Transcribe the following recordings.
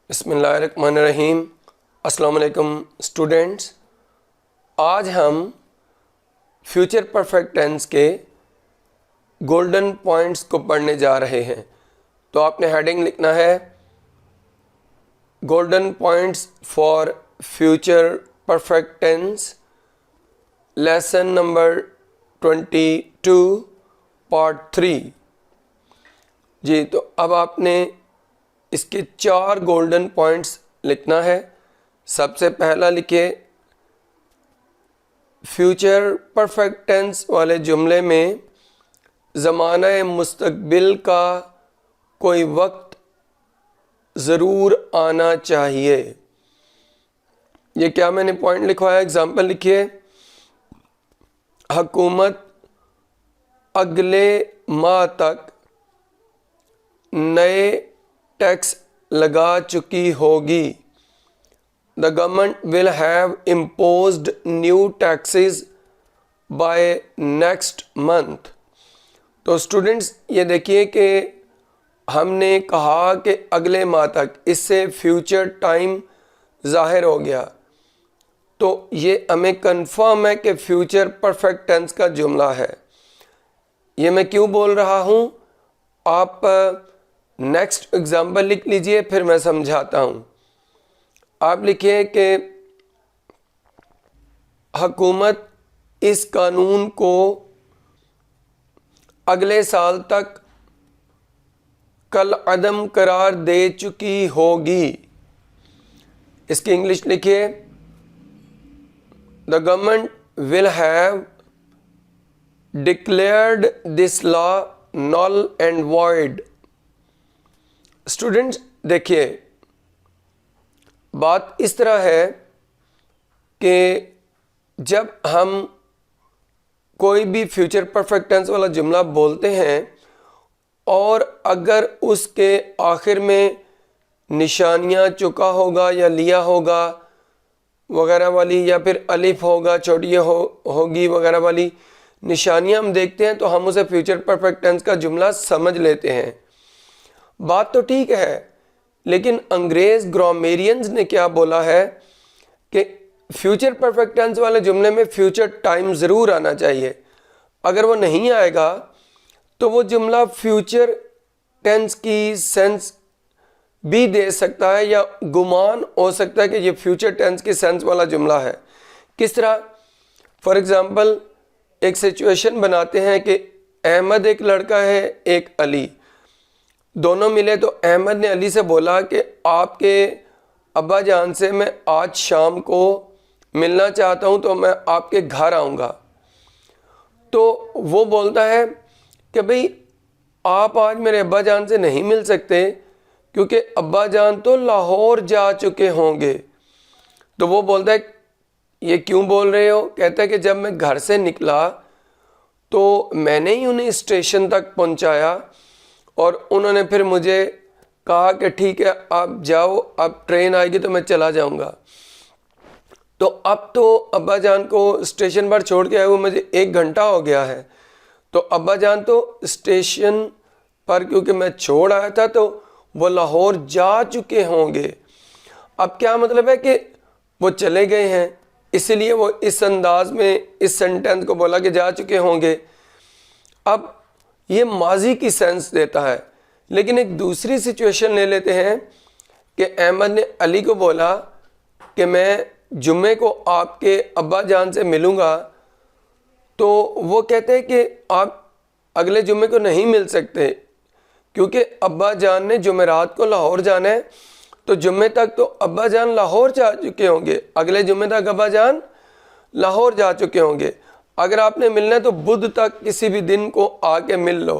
बिस्मिल्लाहिर्रहमानिर्रहीम। अस्सलाम वालेकुम स्टूडेंट्स। आज हम फ्यूचर परफेक्ट टेंस के गोल्डन पॉइंट्स को पढ़ने जा रहे हैं। तो आपने हेडिंग लिखना है golden points for future perfect tense, lesson number 22 part 3। जी, तो अब आपने इसके 4 गोल्डन पॉइंट्स लिखना है। सबसे पहला लिखिए, फ्यूचर परफेक्ट टेंस वाले जुमले में ज़माना मुस्तकबिल का कोई वक्त ज़रूर आना चाहिए। ये क्या मैंने पॉइंट लिखवाया, एग्जाम्पल लिखिए। हुकूमत अगले माह तक नए टैक्स लगा चुकी होगी। The government will have imposed new taxes by next month. तो स्टूडेंट्स ये देखिए कि हमने कहा कि अगले माह तक, इससे फ्यूचर टाइम ज़ाहिर हो गया। तो ये हमें कंफर्म है कि फ्यूचर परफेक्ट टेंस का जुमला है। ये मैं क्यों बोल रहा हूँ, आप नेक्स्ट एग्जाम्पल लिख लीजिए, फिर मैं समझाता हूँ। आप लिखिए कि हुकूमत इस कानून को अगले साल तक कल अदम करार दे चुकी होगी। इसकी इंग्लिश लिखिए, the government will have declared this law null and void. Students देखिए, बात इस तरह है कि जब हम कोई भी फ्यूचर परफेक्ट टेंस वाला जुमला बोलते हैं और अगर उसके आखिर में निशानियां चुका होगा या लिया होगा वगैरह वाली, या फिर अलिफ होगा, छोटी होगी वगैरह वाली निशानियां हम देखते हैं, तो हम उसे फ्यूचर परफेक्ट टेंस का जुमला समझ लेते हैं। बात तो ठीक है, लेकिन अंग्रेज़ ग्रामेरियंस ने क्या बोला है कि फ्यूचर परफेक्ट टेंस वाले जुमले में फ्यूचर टाइम ज़रूर आना चाहिए। अगर वो नहीं आएगा तो वो जुमला फ्यूचर टेंस की सेंस भी दे सकता है, या गुमान हो सकता है कि ये फ्यूचर टेंस की सेंस वाला जुमला है। किस तरह? फॉर एग्ज़ाम्पल एक सिचुएशन बनाते हैं कि अहमद एक लड़का है, एक अली, दोनों मिले। तो अहमद ने अली से बोला कि आपके अब्बा जान से मैं आज शाम को मिलना चाहता हूं, तो मैं आपके घर आऊँगा। तो वो बोलता है कि भाई आप आज मेरे अब्बा जान से नहीं मिल सकते क्योंकि अब्बा जान तो लाहौर जा चुके होंगे। तो वो बोलता है ये क्यों बोल रहे हो? कहता है कि जब मैं घर से निकला तो मैंने ही उन्हें स्टेशन तक पहुंचाया और उन्होंने फिर मुझे कहा कि ठीक है आप जाओ, अब ट्रेन आएगी तो मैं चला जाऊंगा। तो अब तो अब्बा जान को स्टेशन पर छोड़ के आए हुए मुझे 1 घंटा हो गया है। तो अब्बा जान तो स्टेशन पर क्योंकि मैं छोड़ आया था तो वो लाहौर जा चुके होंगे। अब क्या मतलब है कि वो चले गए हैं, इसलिए वो इस अंदाज में इस सेंटेंस को बोला कि जा चुके होंगे। अब ये माजी की सेंस देता है। लेकिन एक दूसरी सिचुएशन ले लेते हैं कि अहमद ने अली को बोला कि मैं जुम्मे को आपके अब्बा जान से मिलूँगा। तो वो कहते हैं कि आप अगले जुम्मे को नहीं मिल सकते क्योंकि अब्बा जान ने जुमेरात को लाहौर जाना है। तो जुम्मे तक तो अब्बा जान लाहौर जा चुके होंगे, अगले जुम्मे तक अब्बा जान लाहौर जा चुके होंगे। अगर आपने मिलना है तो बुध तक किसी भी दिन को आके मिल लो।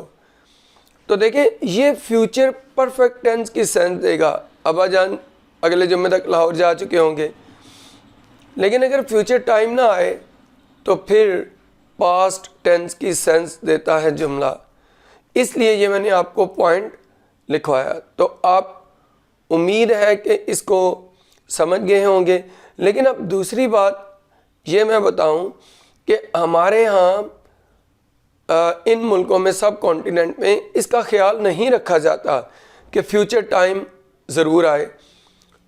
तो देखिए ये फ्यूचर परफेक्ट टेंस की सेंस देगा, अब्बा जान अगले जुम्मे तक लाहौर जा चुके होंगे। लेकिन अगर फ्यूचर टाइम ना आए तो फिर पास्ट टेंस की सेंस देता है जुमला। इसलिए ये मैंने आपको पॉइंट लिखवाया। तो आप उम्मीद है कि इसको समझ गए होंगे। लेकिन अब दूसरी बात ये मैं बताऊं कि हमारे यहाँ इन मुल्कों में, सब कॉन्टिनेंट में इसका ख्याल नहीं रखा जाता कि फ्यूचर टाइम ज़रूर आए।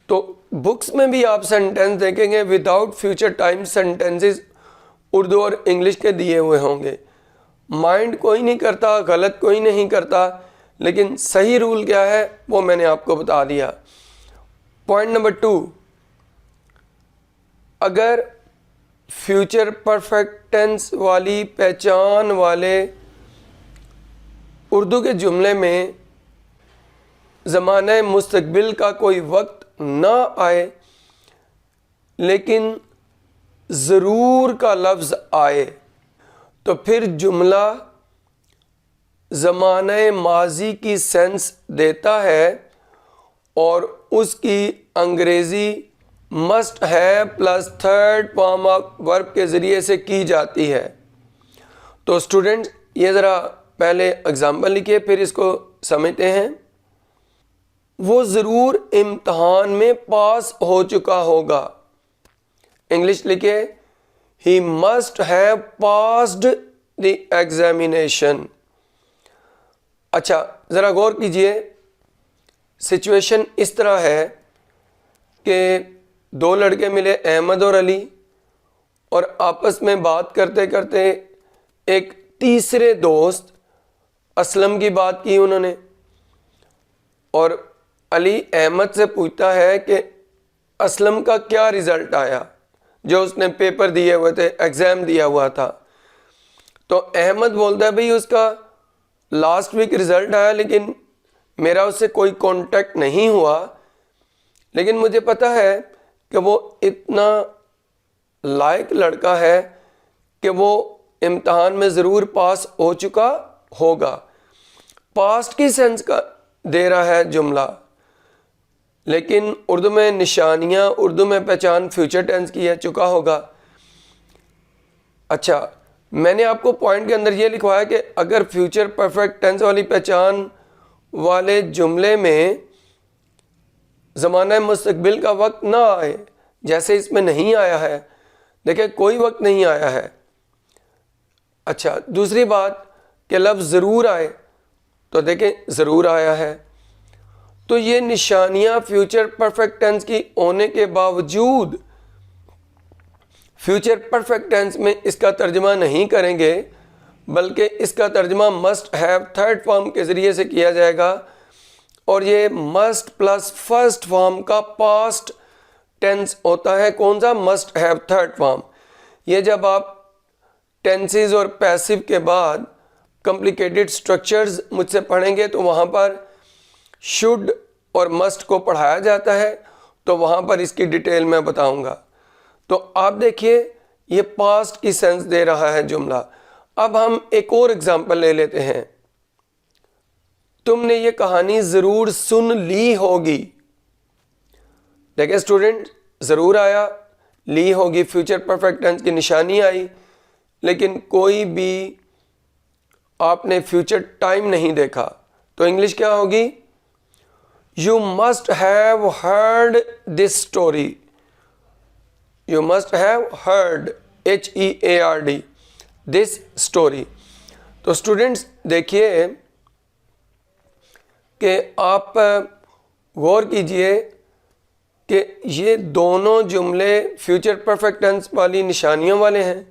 तो बुक्स में भी आप सेंटेंस देखेंगे without future time sentences Urdu और इंग्लिश के दिए हुए होंगे। माइंड कोई नहीं करता, गलत कोई नहीं करता, लेकिन सही रूल क्या है वो मैंने आपको बता दिया। पॉइंट नंबर 2, अगर फ्यूचर परफेक्ट टेंस वाली पहचान वाले उर्दू के जुमले में ज़माने मुस्तकबिल का कोई वक्त ना आए लेकिन ज़रूर का लफ्ज़ आए, तो फिर जुमला ज़माने माजी की सेंस देता है और उसकी अंग्रेज़ी मस्ट है plus third form of verb के ज़रिए से की जाती है। तो स्टूडेंट्स ये ज़रा पहले एग्जाम्पल लिखिए फिर इसको समझते हैं। वो ज़रूर इम्तहान में पास हो चुका होगा। इंग्लिश लिखिए, he must have passed the examination. अच्छा ज़रा गौर कीजिए, सिचुएशन इस तरह है कि 2 लड़के मिले अहमद और अली, और आपस में बात करते करते एक तीसरे दोस्त असलम की बात की उन्होंने, और अली अहमद से पूछता है कि असलम का क्या रिज़ल्ट आया, जो उसने पेपर दिए हुए थे, एग्ज़ाम दिया हुआ था। तो अहमद बोलता है भाई उसका लास्ट वीक रिज़ल्ट आया लेकिन मेरा उससे कोई कांटेक्ट नहीं हुआ, लेकिन मुझे पता है कि वो इतना लायक लड़का है कि वो इम्तहान में ज़रूर पास हो चुका होगा। पास्ट की सेंस का दे रहा है जुमला, लेकिन उर्दू में निशानियाँ, उर्दू में पहचान फ्यूचर टेंस की है, चुका होगा। अच्छा मैंने आपको पॉइंट के अंदर ये लिखवाया कि अगर फ्यूचर परफेक्ट टेंस वाली पहचान वाले जुमले में ज़माना मुस्तकबिल का वक्त ना आए, जैसे इसमें नहीं आया है, देखिए कोई वक्त नहीं आया है। अच्छा दूसरी बात कि लफ्ज़ ज़रूर आए, तो देखें ज़रूर आया है। तो ये निशानियां फ्यूचर परफेक्ट टेंस की होने के बावजूद फ्यूचर परफेक्ट टेंस में इसका तर्जमा नहीं करेंगे, बल्कि इसका तर्जमा मस्ट हैव थर्ड फॉर्म के ज़रिए से किया जाएगा, और ये मस्ट प्लस फर्स्ट फॉर्म का पास्ट टेंस होता है। कौन सा? Must have third form. ये जब आप टेंसेस और पैसिव के बाद कॉम्प्लिकेटेड स्ट्रक्चर्स मुझसे पढ़ेंगे तो वहाँ पर शुड और मस्ट को पढ़ाया जाता है, तो वहाँ पर इसकी डिटेल मैं बताऊँगा। तो आप देखिए ये पास्ट की सेंस दे रहा है जुमला। अब हम एक और एग्जांपल ले लेते हैं। तुमने ये कहानी ज़रूर सुन ली होगी। देखिए स्टूडेंट, ज़रूर आया, ली होगी फ्यूचर परफेक्ट टेंस की निशानी आई, लेकिन कोई भी आपने फ्यूचर टाइम नहीं देखा। तो इंग्लिश क्या होगी? You must have heard this story. You must have heard, HEARD, this story. तो स्टूडेंट्स देखिए कि आप गौर कीजिए कि ये दोनों जुमले फ्यूचर परफेक्ट टेंस वाली निशानियों वाले हैं,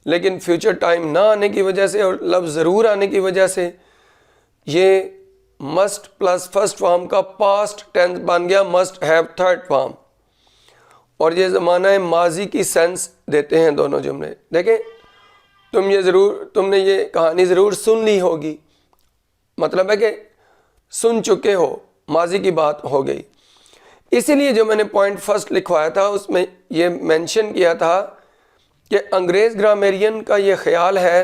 लेकिन फ्यूचर टाइम ना आने की वजह से और लफ्ज़ ज़रूर आने की वजह से ये मस्ट प्लस फर्स्ट फॉर्म का पास्ट टेंस बन गया मस्ट हैव थर्ड फॉर्म, और ये ज़माना माजी की सेंस देते हैं दोनों जुमले। देखें, तुमने ये कहानी ज़रूर सुन ली होगी, मतलब है कि सुन चुके हो, माजी की बात हो गई। इसीलिए जो मैंने पॉइंट फर्स्ट लिखवाया था उसमें ये मेंशन किया था कि अंग्रेज़ ग्रामेरियन का ये ख्याल है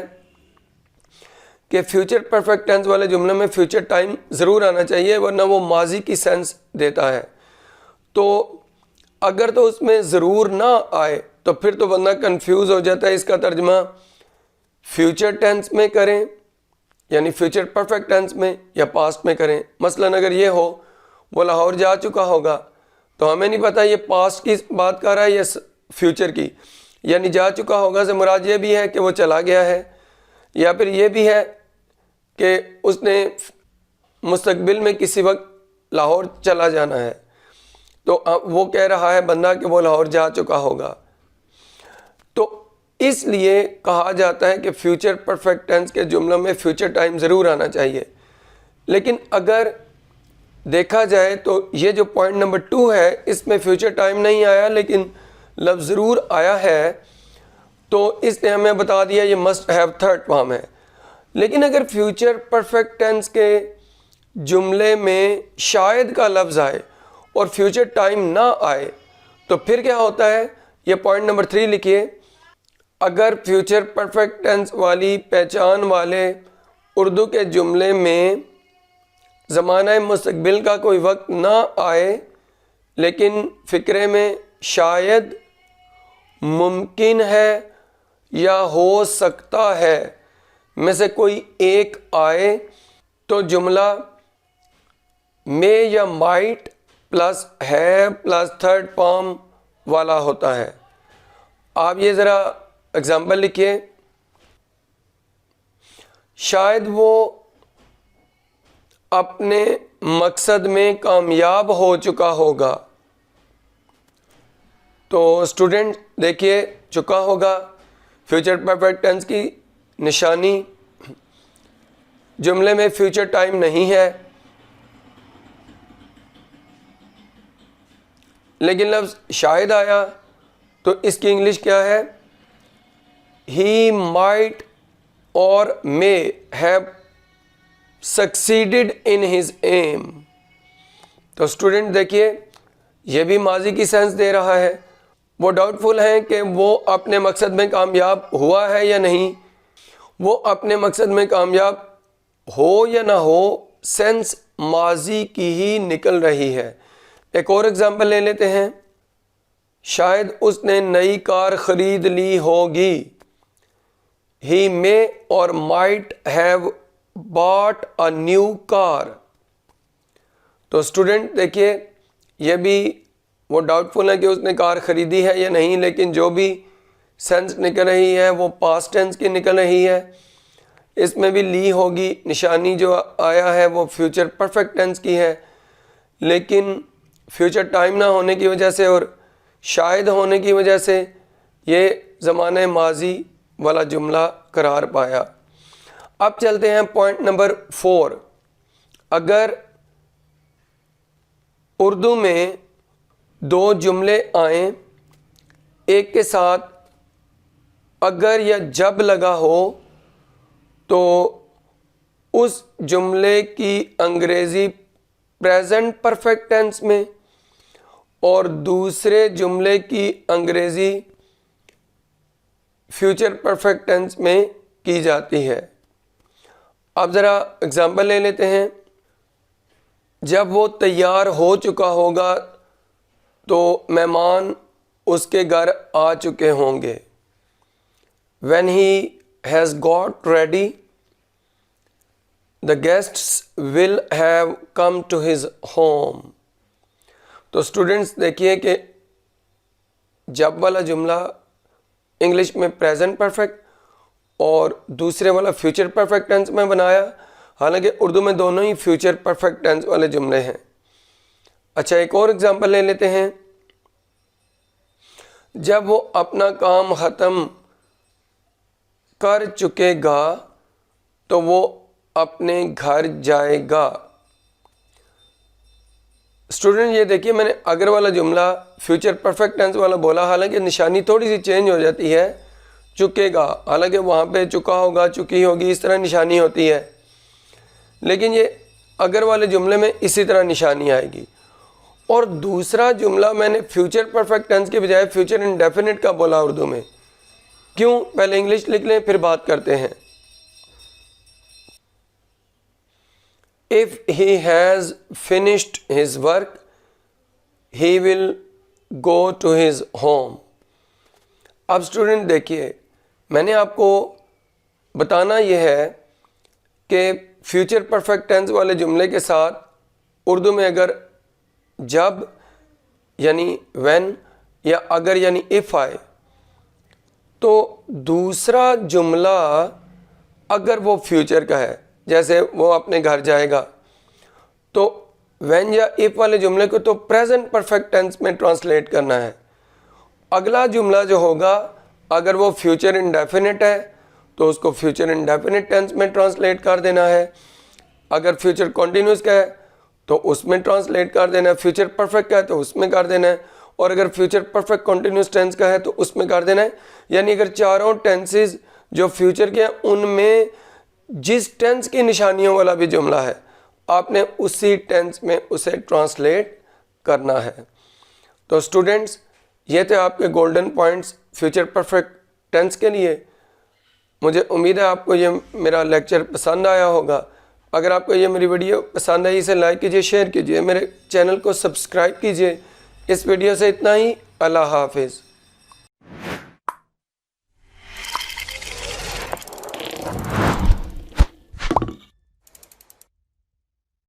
कि फ्यूचर परफेक्ट टेंस वाले जुमले में फ्यूचर टाइम ज़रूर आना चाहिए, वरना वो माजी की सेंस देता है। तो अगर तो उसमें ज़रूर ना आए तो फिर तो बंदा कंफ्यूज हो जाता है, इसका तर्जमा फ्यूचर टेंस में करें यानी फ्यूचर परफेक्ट टेंस में, या पास्ट में करें। मसलन अगर ये हो वो लाहौर जा चुका होगा, तो हमें नहीं पता ये पास्ट की बात कर रहा है या फ्यूचर की। यानी जा चुका होगा से मुराद ये भी है कि वो चला गया है, या फिर ये भी है कि उसने मुस्तकबिल में किसी वक्त लाहौर चला जाना है। तो वो कह रहा है बंदा कि वो लाहौर जा चुका होगा। तो इसलिए कहा जाता है कि फ्यूचर परफेक्ट टेंस के जुमलों में फ्यूचर टाइम ज़रूर आना चाहिए। लेकिन अगर देखा जाए तो ये जो पॉइंट नंबर 2 है, इसमें फ्यूचर टाइम नहीं आया लेकिन लफ्ज़ ज़रूर आया है, तो इसने हमें बता दिया ये मस्ट हैव थर्ड फॉर्म है। लेकिन अगर फ्यूचर परफेक्ट टेंस के जुमले में शायद का लफ्ज़ आए और फ्यूचर टाइम ना आए तो फिर क्या होता है, ये पॉइंट नंबर 3 लिखिए। अगर फ्यूचर परफेक्ट टेंस वाली पहचान वाले उर्दू के जुमले में ज़माना मुस्तक़बिल का कोई वक्त ना आए लेकिन फ़िक्रे में शायद, मुमकिन है या हो सकता है में से कोई एक आए तो जुमला में या माइट प्लस है प्लस थर्ड फॉर्म वाला होता है। आप ये ज़रा एग्जाम्पल लिखिए। शायद वो अपने मकसद में कामयाब हो चुका होगा। तो स्टूडेंट देखिए, चुका होगा फ्यूचर परफेक्ट टेंस की निशानी, जुमले में फ्यूचर टाइम नहीं है लेकिन लफ्ज़ शायद आया, तो इसकी इंग्लिश क्या है, ही माइट और may have succeeded in his aim. तो स्टूडेंट देखिए, ये भी माजी की सेंस दे रहा है। वो डाउटफुल हैं कि वो अपने मकसद में कामयाब हुआ है या नहीं। वो अपने मकसद में कामयाब हो या ना हो, सेंस माजी की ही निकल रही है। एक और एग्जांपल ले लेते हैं। शायद उसने नई कार ख़रीद ली होगी। ही मे और might have bought a new car. तो स्टूडेंट देखिए, ये भी वो डाउटफुल है कि उसने कार ख़रीदी है या नहीं, लेकिन जो भी सेंस निकल रही है वो पास्ट टेंस की निकल रही है। इसमें भी ली होगी, निशानी जो आया है वो फ्यूचर परफेक्ट टेंस की है, लेकिन फ्यूचर टाइम ना होने की वजह से और शायद होने की वजह से ये ज़माने माजी वाला जुमला करार पाया। अब चलते हैं पॉइंट नंबर 4। अगर उर्दू में 2 जुमले आएँ, एक के साथ अगर या जब लगा हो तो उस जुमले की अंग्रेज़ी प्रेजेंट परफेक्ट टेंस में और दूसरे जुमले की अंग्रेज़ी फ्यूचर परफेक्ट टेंस में की जाती है। अब ज़रा एग्जांपल ले लेते हैं। जब वो तैयार हो चुका होगा तो मेहमान उसके घर आ चुके होंगे। When he has got ready, the guests will have come to his home. तो स्टूडेंट्स देखिए कि जब वाला जुमला इंग्लिश में प्रेजेंट परफेक्ट और दूसरे वाला फ्यूचर परफेक्ट टेंस में बनाया, हालांकि उर्दू में दोनों ही फ्यूचर परफेक्ट टेंस वाले जुमले हैं। अच्छा, एक और एग्जांपल ले लेते हैं। जब वो अपना काम ख़त्म कर चुकेगा तो वो अपने घर जाएगा। स्टूडेंट ये देखिए, मैंने अगर वाला जुमला फ्यूचर परफेक्ट टेंस वाला बोला, हालांकि निशानी थोड़ी सी चेंज हो जाती है, चुकेगा, हालांकि वहाँ पे चुका होगा, चुकी होगी, इस तरह निशानी होती है, लेकिन ये अगर वाले जुमले में इसी तरह निशानी आएगी। और दूसरा जुमला मैंने फ्यूचर परफेक्ट टेंस के बजाय फ्यूचर इंडेफिनिट का बोला उर्दू में। क्यों? पहले इंग्लिश लिख लें फिर बात करते हैं। If he has finished his work he will go to his home. अब स्टूडेंट देखिए, मैंने आपको बताना यह है कि फ्यूचर परफेक्ट टेंस वाले जुमले के साथ उर्दू में अगर जब यानी व्हेन या अगर यानी इफ़ आए तो दूसरा जुमला अगर वो फ्यूचर का है, जैसे वो अपने घर जाएगा, तो व्हेन या इफ वाले जुमले को तो प्रेजेंट परफेक्ट टेंस में ट्रांसलेट करना है। अगला जुमला जो होगा, अगर वो फ्यूचर इंडेफिनिट है तो उसको फ्यूचर इंडेफिनिट टेंस में ट्रांसलेट कर देना है। अगर फ्यूचर कॉन्टिन्यूस का है तो उसमें ट्रांसलेट कर देना है। फ्यूचर परफेक्ट का है तो उसमें कर देना है। और अगर फ्यूचर परफेक्ट कॉन्टिन्यूस टेंस का है तो उसमें कर देना है। यानी अगर चारों टेंसेस जो फ्यूचर के हैं उनमें जिस टेंस की निशानियों वाला भी जुमला है आपने उसी टेंस में उसे ट्रांसलेट करना है। तो स्टूडेंट्स, ये थे आपके golden points future perfect tense के लिए। मुझे उम्मीद है आपको ये मेरा लेक्चर पसंद आया होगा। अगर आपको ये मेरी वीडियो पसंद आई इसे लाइक कीजिए, शेयर कीजिए, मेरे चैनल को सब्सक्राइब कीजिए। इस वीडियो से इतना ही। अल्लाह हाफिज़।